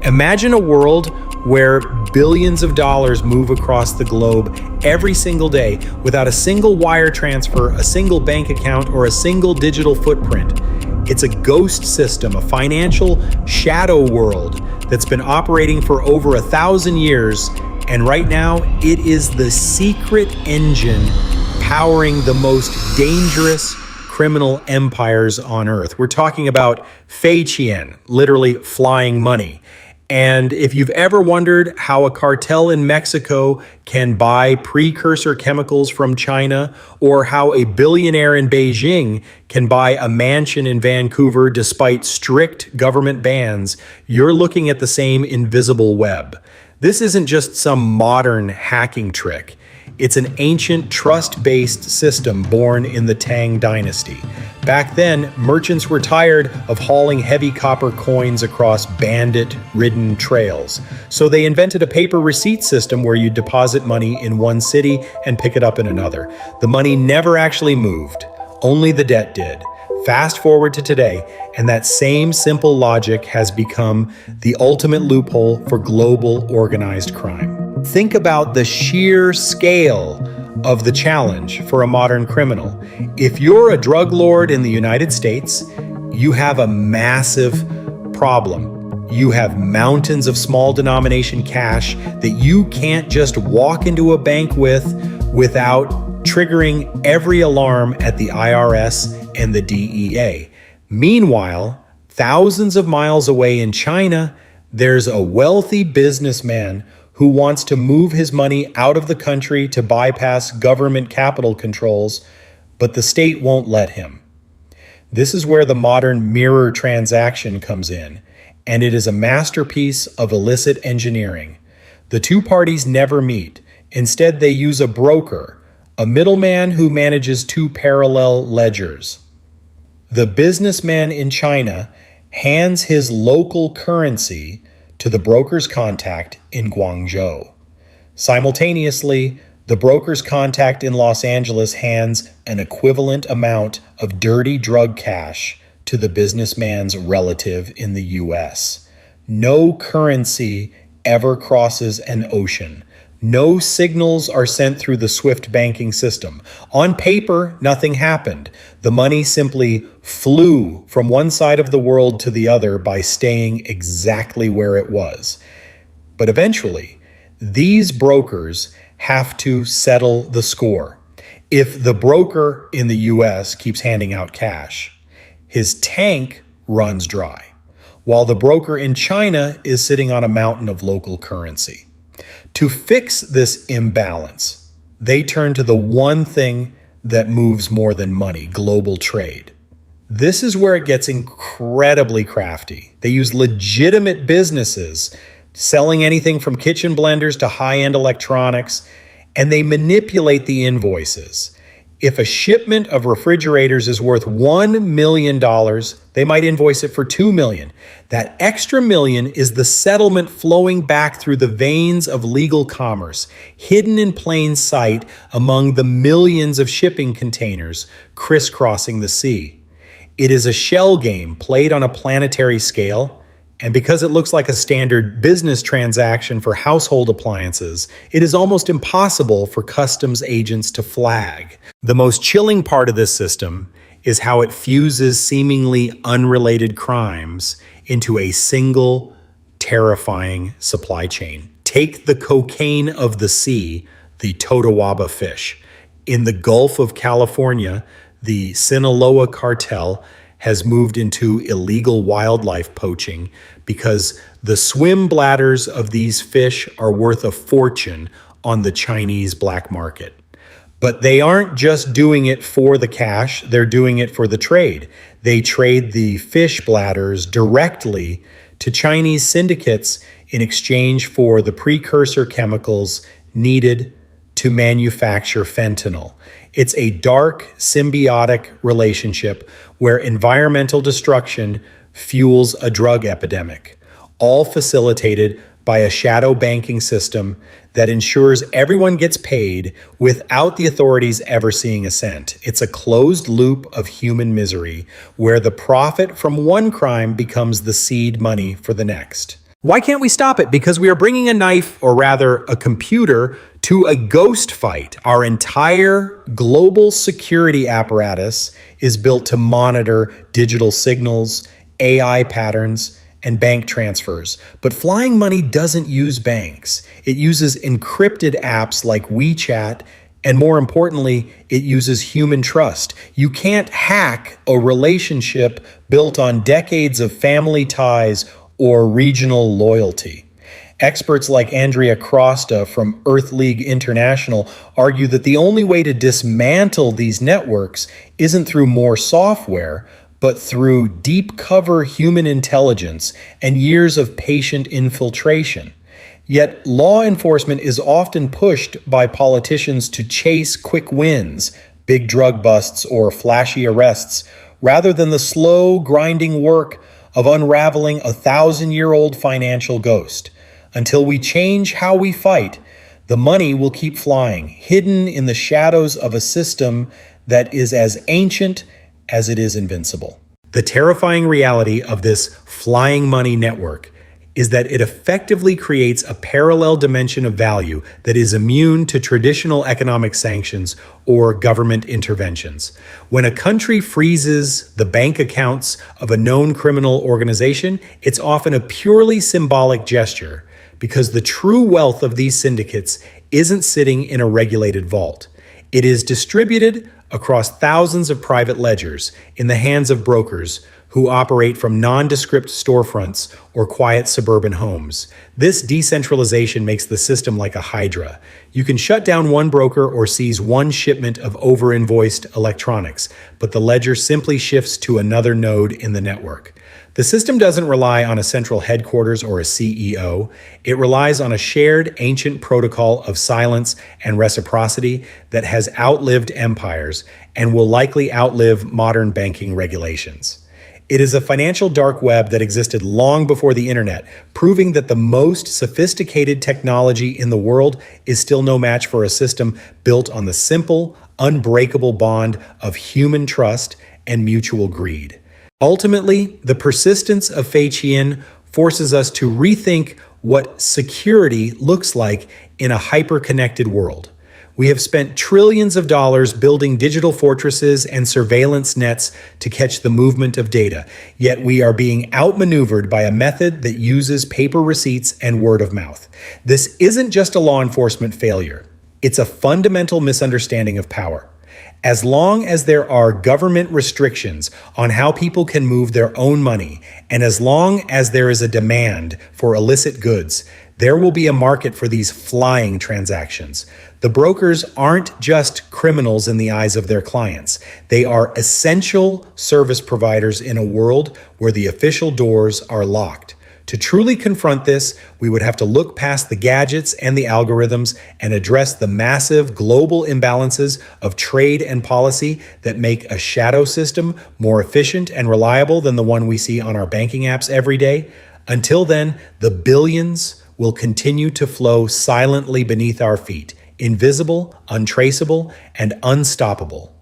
Imagine a world where billions of dollars move across the globe every single day without a single wire transfer, a single bank account, or a single digital footprint. It's a ghost system, a financial shadow world that's been operating for over 1,000 years, and right now it is the secret engine powering the most dangerous criminal empires on earth. We're talking about Fei Qian, literally flying money. And if you've ever wondered how a cartel in Mexico can buy precursor chemicals from China, or how a billionaire in Beijing can buy a mansion in Vancouver despite strict government bans, you're looking at the same invisible web. This isn't just some modern hacking trick. It's an ancient trust-based system born in the Tang Dynasty. Back then, merchants were tired of hauling heavy copper coins across bandit-ridden trails. So they invented a paper receipt system where you deposit money in one city and pick it up in another. The money never actually moved, only the debt did. Fast forward to today, and that same simple logic has become the ultimate loophole for global organized crime. Think about the sheer scale of the challenge for a modern criminal. If you're a drug lord in the United States, you have a massive problem. You have mountains of small denomination cash that you can't just walk into a bank with without triggering every alarm at the IRS and the DEA. Meanwhile, thousands of miles away in China, there's a wealthy businessman who wants to move his money out of the country to bypass government capital controls, but the state won't let him. This is where the modern mirror transaction comes in, and it is a masterpiece of illicit engineering. The two parties never meet. Instead, they use a broker, a middleman who manages two parallel ledgers. The businessman in China hands his local currency to the broker's contact in Guangzhou. Simultaneously, the broker's contact in Los Angeles hands an equivalent amount of dirty drug cash to the businessman's relative in the US. No currency ever crosses an ocean. No signals are sent through the SWIFT banking system. On paper, nothing happened. The money simply flew from one side of the world to the other by staying exactly where it was. But eventually, these brokers have to settle the score. If the broker in the US keeps handing out cash, his tank runs dry, while the broker in China is sitting on a mountain of local currency. To fix this imbalance, they turn to the one thing that moves more than money: global trade. This is where it gets incredibly crafty. They use legitimate businesses selling anything from kitchen blenders to high-end electronics, and they manipulate the invoices. If a shipment of refrigerators is worth $1 million, they might invoice it for $2 million. That extra million is the settlement flowing back through the veins of legal commerce, hidden in plain sight among the millions of shipping containers crisscrossing the sea. It is a shell game played on a planetary scale, and because it looks like a standard business transaction for household appliances, it is almost impossible for customs agents to flag. The most chilling part of this system is how it fuses seemingly unrelated crimes into a single, terrifying supply chain. Take the cocaine of the sea, the Totawaba fish. In the Gulf of California, the Sinaloa cartel has moved into illegal wildlife poaching because the swim bladders of these fish are worth a fortune on the Chinese black market. But they aren't just doing it for the cash, they're doing it for the trade. They trade the fish bladders directly to Chinese syndicates in exchange for the precursor chemicals needed to manufacture fentanyl. It's a dark, symbiotic relationship where environmental destruction fuels a drug epidemic, all facilitated by a shadow banking system that ensures everyone gets paid without the authorities ever seeing a cent. It's a closed loop of human misery where the profit from one crime becomes the seed money for the next. Why can't we stop it? Because we are bringing a knife, or rather a computer, to a ghost fight. Our entire global security apparatus is built to monitor digital signals, AI patterns, and bank transfers. But flying money doesn't use banks. It uses encrypted apps like WeChat, and more importantly, it uses human trust. You can't hack a relationship built on decades of family ties or regional loyalty. Experts like Andrea Crosta from Earth League International argue that the only way to dismantle these networks isn't through more software, but through deep cover human intelligence and years of patient infiltration. Yet law enforcement is often pushed by politicians to chase quick wins, big drug busts, or flashy arrests, rather than the slow, grinding work of unraveling a 1,000-year-old financial ghost. Until we change how we fight, the money will keep flying, hidden in the shadows of a system that is as ancient as it is invincible. The terrifying reality of this flying money network is that it effectively creates a parallel dimension of value that is immune to traditional economic sanctions or government interventions. When a country freezes the bank accounts of a known criminal organization, it's often a purely symbolic gesture, because the true wealth of these syndicates isn't sitting in a regulated vault. It is distributed across thousands of private ledgers in the hands of brokers who operate from nondescript storefronts or quiet suburban homes. This decentralization makes the system like a hydra. You can shut down one broker or seize one shipment of over-invoiced electronics, but the ledger simply shifts to another node in the network. The system doesn't rely on a central headquarters or a CEO. It relies on a shared ancient protocol of silence and reciprocity that has outlived empires and will likely outlive modern banking regulations. It is a financial dark web that existed long before the internet, proving that the most sophisticated technology in the world is still no match for a system built on the simple, unbreakable bond of human trust and mutual greed. Ultimately, the persistence of Fei Qian forces us to rethink what security looks like in a hyper-connected world. We have spent trillions of dollars building digital fortresses and surveillance nets to catch the movement of data, yet we are being outmaneuvered by a method that uses paper receipts and word of mouth. This isn't just a law enforcement failure. It's a fundamental misunderstanding of power. As long as there are government restrictions on how people can move their own money, and as long as there is a demand for illicit goods, there will be a market for these flying transactions. The brokers aren't just criminals in the eyes of their clients. They are essential service providers in a world where the official doors are locked. To truly confront this, we would have to look past the gadgets and the algorithms and address the massive global imbalances of trade and policy that make a shadow system more efficient and reliable than the one we see on our banking apps every day. Until then, the billions will continue to flow silently beneath our feet, invisible, untraceable, and unstoppable.